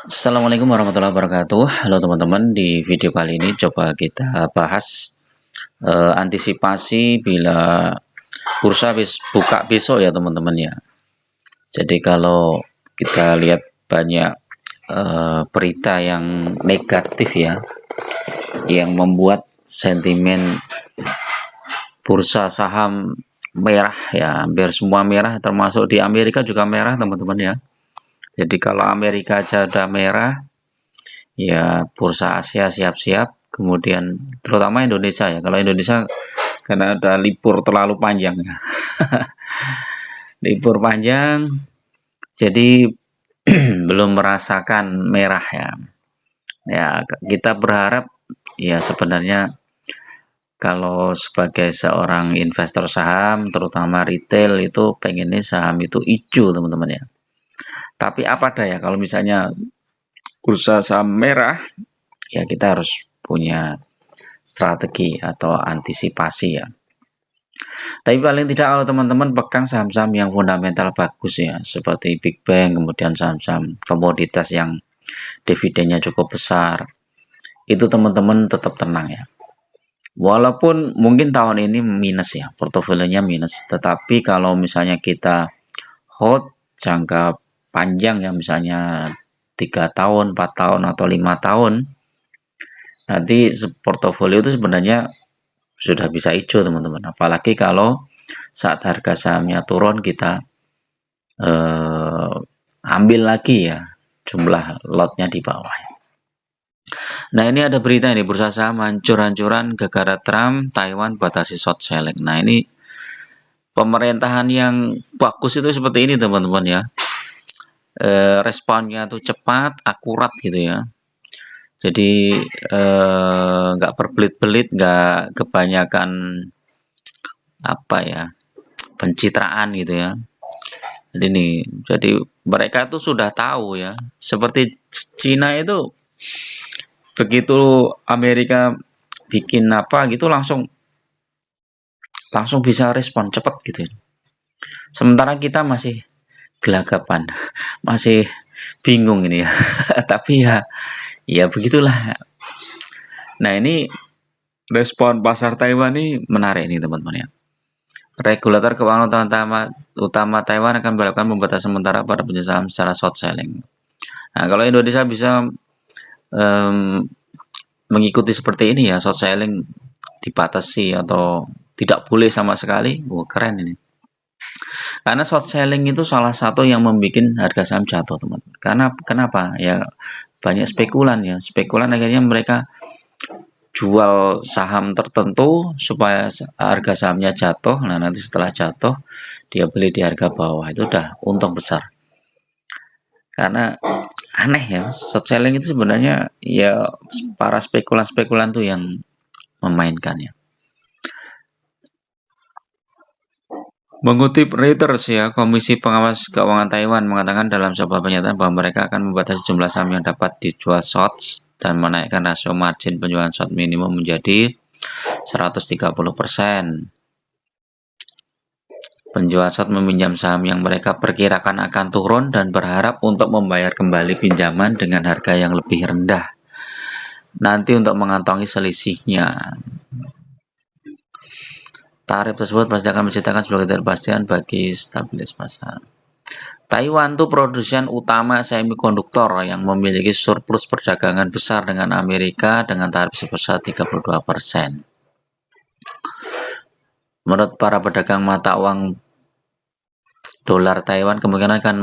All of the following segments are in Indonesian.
Assalamualaikum warahmatullahi wabarakatuh. Halo teman-teman, di video kali ini coba kita bahas antisipasi bila bursa buka besok ya teman-teman ya. Jadi kalau kita lihat banyak berita yang negatif ya, yang membuat sentimen bursa saham merah ya, hampir semua merah, termasuk di Amerika juga merah teman-teman ya. Jadi kalau Amerika aja udah merah, ya bursa Asia siap-siap, kemudian terutama Indonesia ya. Kalau Indonesia karena ada libur terlalu panjang ya. Libur panjang jadi belum merasakan merah ya. Ya, kita berharap ya sebenarnya kalau sebagai seorang investor saham terutama retail itu pengennya saham itu hijau teman-teman ya. Tapi apa daya kalau misalnya bursa saham merah ya kita harus punya strategi atau antisipasi ya. Tapi paling tidak kalau teman-teman pegang saham-saham yang fundamental bagus ya, seperti Big Bang, kemudian saham-saham komoditas yang dividennya cukup besar, itu teman-teman tetap tenang ya. Walaupun mungkin tahun ini minus ya, portofolionya minus, tetapi kalau misalnya kita hold jangka panjang ya, misalnya 3 tahun, 4 tahun, atau 5 tahun, nanti portofolio itu sebenarnya sudah bisa hijau teman-teman. Apalagi kalau saat harga sahamnya turun kita ambil lagi ya jumlah lotnya di bawah. Nah ini ada berita ini bursa saham hancur-hancuran gara-gara Trump, Taiwan batasi short selling. Nah ini pemerintahan yang bagus itu seperti ini teman-teman ya. Responnya tuh cepat, akurat gitu ya. Jadi nggak berbelit-belit, nggak kebanyakan apa ya pencitraan gitu ya. Jadi mereka tuh sudah tahu ya. Seperti Cina itu begitu Amerika bikin apa gitu langsung bisa respon cepat gitu. Sementara kita masih gelagapan, masih bingung ini ya. Tapi ya begitulah. Nah ini respon pasar Taiwan ini menarik nih teman-teman ya. Regulator keuangan utama Taiwan akan melakukan pembatasan sementara pada penjualan saham secara short selling. Nah, kalau Indonesia bisa mengikuti seperti ini ya, short selling dibatasi atau tidak boleh sama sekali, keren ini. Karena short selling itu salah satu yang membuat harga saham jatuh, teman. Karena kenapa? Ya banyak spekulan ya. Spekulan akhirnya mereka jual saham tertentu supaya harga sahamnya jatuh. Nah, nanti setelah jatuh dia beli di harga bawah. Itu udah untung besar. Karena aneh ya, short selling itu sebenarnya ya para spekulan tuh yang memainkannya. Mengutip Reuters ya, Komisi Pengawas Keuangan Taiwan mengatakan dalam sebuah pernyataan bahwa mereka akan membatasi jumlah saham yang dapat dijual shorts dan menaikkan rasio margin penjualan short minimum menjadi 130%. Penjual short meminjam saham yang mereka perkirakan akan turun dan berharap untuk membayar kembali pinjaman dengan harga yang lebih rendah nanti untuk mengantongi selisihnya. Tarif tersebut pasti akan menciptakan sebuah ketidakpastian bagi stabilitas pasar. Taiwan itu produsen utama semikonduktor yang memiliki surplus perdagangan besar dengan Amerika dengan tarif sebesar 32%. Menurut para pedagang mata uang, dolar Taiwan kemungkinan akan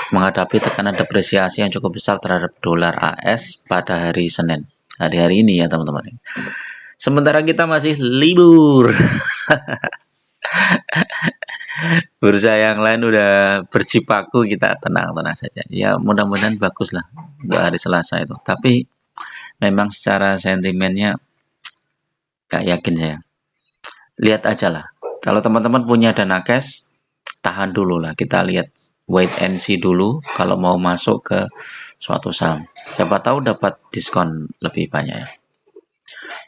menghadapi tekanan depresiasi yang cukup besar terhadap dolar AS pada hari Senin. Hari-hari ini ya teman-teman. Sementara kita masih libur. Bursa yang lain udah berjibaku, kita tenang-tenang saja. Ya mudah-mudahan bagus lah untuk hari Selasa itu. Tapi memang secara sentimennya gak yakin saya. Lihat aja lah. Kalau teman-teman punya dana cash, tahan dulu lah. Kita lihat wait and see dulu kalau mau masuk ke suatu saham. Siapa tahu dapat diskon lebih banyak ya.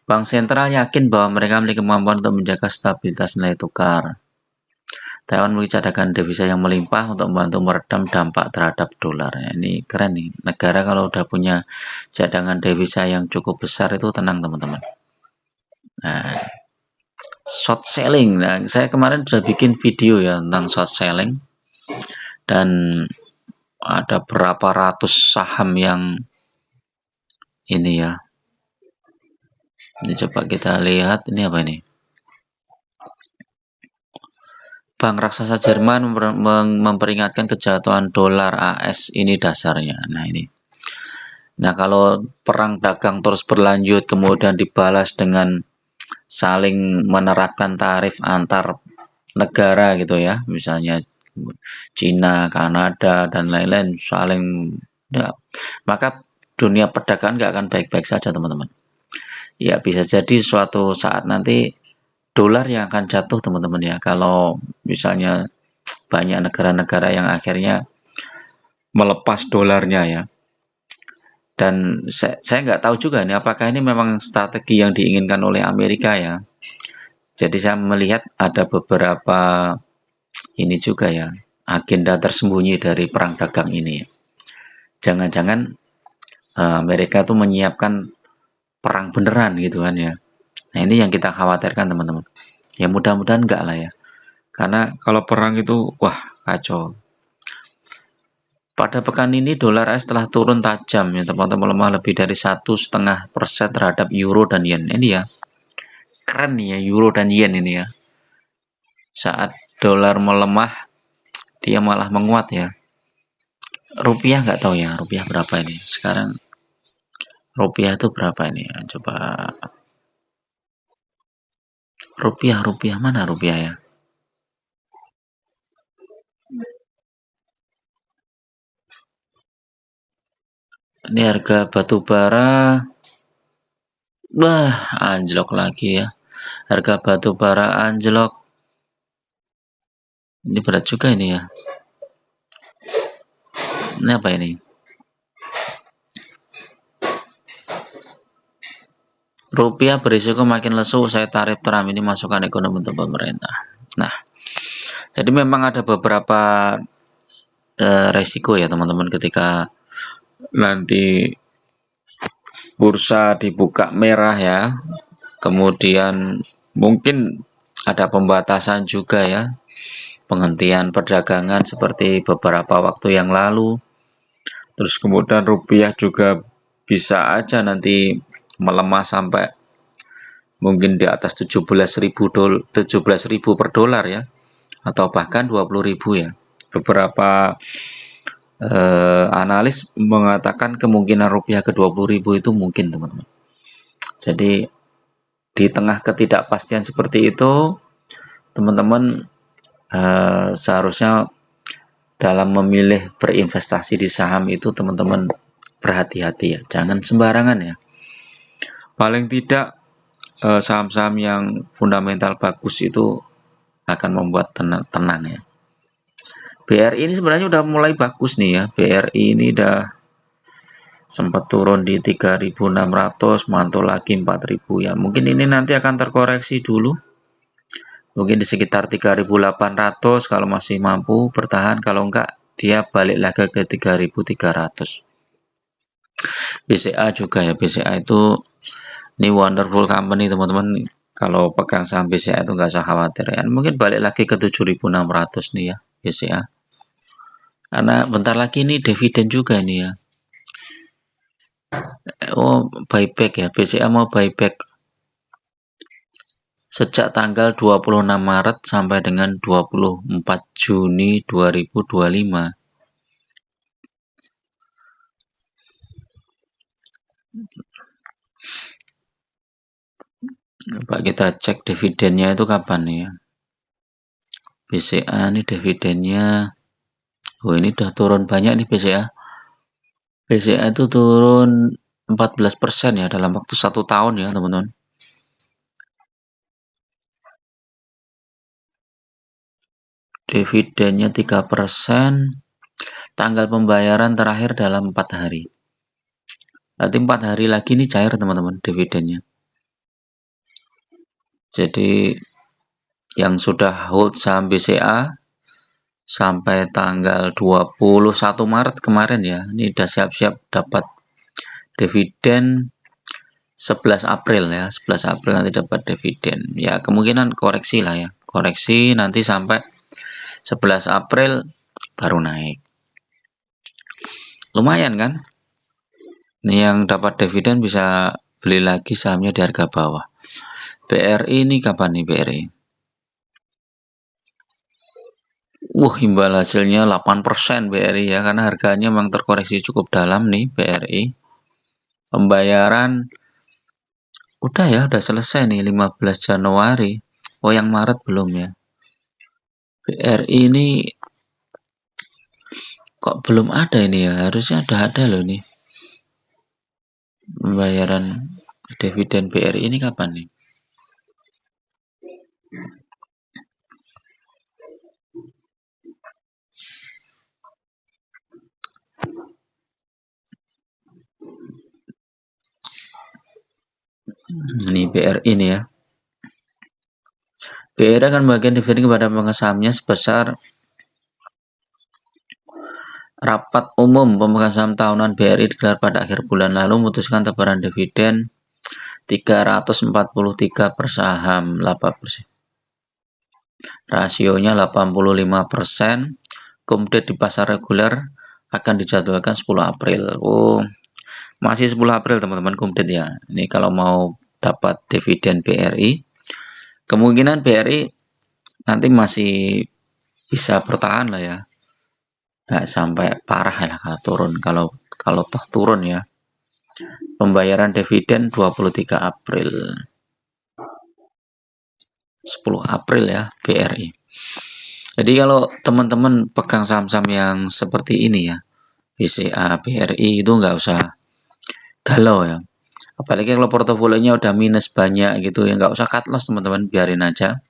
Bank sentral yakin bahwa mereka memiliki kemampuan untuk menjaga stabilitas nilai tukar. Taiwan memiliki cadangan devisa yang melimpah untuk membantu meredam dampak terhadap dolar. Ini keren nih. Negara kalau udah punya cadangan devisa yang cukup besar itu tenang teman-teman. Nah, short selling. Nah, saya kemarin sudah bikin video ya tentang short selling dan ada berapa ratus saham yang ini ya. Ini coba kita lihat ini apa ini? Bank raksasa Jerman memperingatkan kejatuhan dolar AS ini dasarnya. Nah, ini. Nah, kalau perang dagang terus berlanjut kemudian dibalas dengan saling menerapkan tarif antar negara gitu ya, misalnya Cina, Kanada dan lain-lain saling ya, maka dunia perdagangan nggak akan baik-baik saja teman-teman. Ya bisa jadi suatu saat nanti dolar yang akan jatuh teman-teman ya, kalau misalnya banyak negara-negara yang akhirnya melepas dolarnya ya. Dan saya nggak tahu juga nih apakah ini memang strategi yang diinginkan oleh Amerika ya. Jadi saya melihat ada beberapa ini juga ya, agenda tersembunyi dari perang dagang ini. Jangan-jangan Amerika tuh menyiapkan perang beneran gitu kan ya. Nah ini yang kita khawatirkan teman-teman. Ya mudah-mudahan enggak lah ya. Karena kalau perang itu wah kacau. Pada pekan ini dolar AS telah turun tajam ya teman-teman, melemah lebih dari 1,5% terhadap euro dan yen. Ini ya keren nih ya euro dan yen ini ya. Saat dolar melemah dia malah menguat ya. Rupiah nggak tahu ya rupiah berapa ini sekarang. Rupiah itu berapa ini ya? Coba rupiah mana rupiah ya? Ini harga batu bara, wah anjlok lagi ya. Harga batu bara anjlok. Ini berat juga ini ya. Ini apa ini? Rupiah berisiko makin lesu usai tarif Trump, ini masukan ekonomi untuk pemerintah. Nah, jadi memang ada beberapa resiko ya teman-teman ketika nanti bursa dibuka merah ya. Kemudian mungkin ada pembatasan juga ya. Penghentian perdagangan seperti beberapa waktu yang lalu. Terus kemudian rupiah juga bisa aja nanti melemah sampai mungkin di atas 17.000 per dolar ya, atau bahkan 20.000 ya. Beberapa analis mengatakan kemungkinan rupiah ke 20.000 itu mungkin teman-teman. Jadi di tengah ketidakpastian seperti itu teman-teman seharusnya dalam memilih berinvestasi di saham itu teman-teman berhati-hati ya, jangan sembarangan ya. Paling tidak saham-saham yang fundamental bagus itu akan membuat tenang ya. BRI ini sebenarnya udah mulai bagus nih ya. BRI ini udah sempat turun di 3.600, mantul lagi 4.000 ya. Mungkin ini nanti akan terkoreksi dulu. Mungkin di sekitar 3.800 kalau masih mampu bertahan, kalau enggak dia balik lagi ke 3.300. BCA juga ya, BCA itu ini wonderful company teman-teman. Kalau pegang saham BCA itu nggak usah khawatir ya. Mungkin balik lagi ke 7.600 nih ya BCA. Karena bentar lagi ini dividen juga nih ya. Oh buyback ya, BCA mau buyback sejak tanggal 26 Maret sampai dengan 24 Juni 2025. Coba kita cek dividennya itu kapan nih ya. BCA ini dividennya, oh ini udah turun banyak nih BCA. BCA itu turun 14% ya dalam waktu 1 tahun ya teman-teman. Dividennya 3%, tanggal pembayaran terakhir dalam 4 hari. Berarti 4 hari lagi ini cair teman-teman dividennya. Jadi yang sudah hold saham BCA sampai tanggal 21 Maret kemarin ya, ini udah siap-siap dapat dividen 11 April ya, 11 April nanti dapat dividen. Ya, kemungkinan koreksi lah ya. Koreksi nanti sampai 11 April baru naik. Lumayan kan? Ini yang dapat dividen bisa beli lagi sahamnya di harga bawah. BRI ini kapan nih BRI? Imbal hasilnya 8% BRI ya, karena harganya memang terkoreksi cukup dalam nih BRI. Pembayaran udah ya, udah selesai nih 15 Januari. Oh, yang Maret belum ya. BRI ini kok belum ada ini ya, harusnya udah ada loh nih. Pembayaran dividen BRI ini kapan nih? Ini BRI ini ya. BRI akan membagikan dividen kepada pemegang sahamnya sebesar rapat umum pemegang saham tahunan BRI digelar pada akhir bulan lalu memutuskan tebaran dividen 343 per saham, 8%. Rasionya 85%. Kemudian di pasar reguler akan dijadwalkan 10 April. Masih 10 April teman-teman kumdet ya. Ini kalau mau dapat dividen BRI, kemungkinan BRI nanti masih bisa bertahan lah ya. Nggak sampai parah ya kalau turun. Kalau toh turun ya. Pembayaran dividen 23 April. 10 April ya BRI. Jadi kalau teman-teman pegang saham-saham yang seperti ini ya, BCA, BRI itu nggak usah galau ya. Apalagi kalau portofolionya udah minus banyak gitu ya, nggak usah cut loss teman-teman, biarin aja.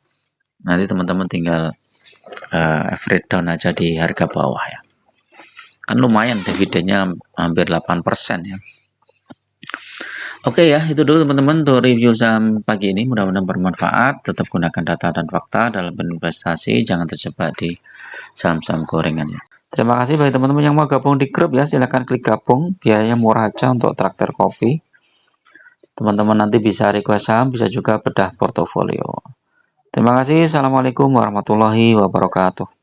Nanti teman-teman tinggal average down aja di harga bawah ya. Kan lumayan dividennya hampir 8% ya. Oke ya, itu dulu teman-teman untuk review saham pagi ini. Mudah-mudahan bermanfaat. Tetap gunakan data dan fakta dalam berinvestasi. Jangan terjebak di saham-saham gorengan ya. Terima kasih bagi teman-teman yang mau gabung di grup ya. Silahkan klik gabung. Biayanya murah aja untuk traktir kopi. Teman-teman nanti bisa request saham, bisa juga bedah portofolio. Terima kasih. Assalamualaikum warahmatullahi wabarakatuh.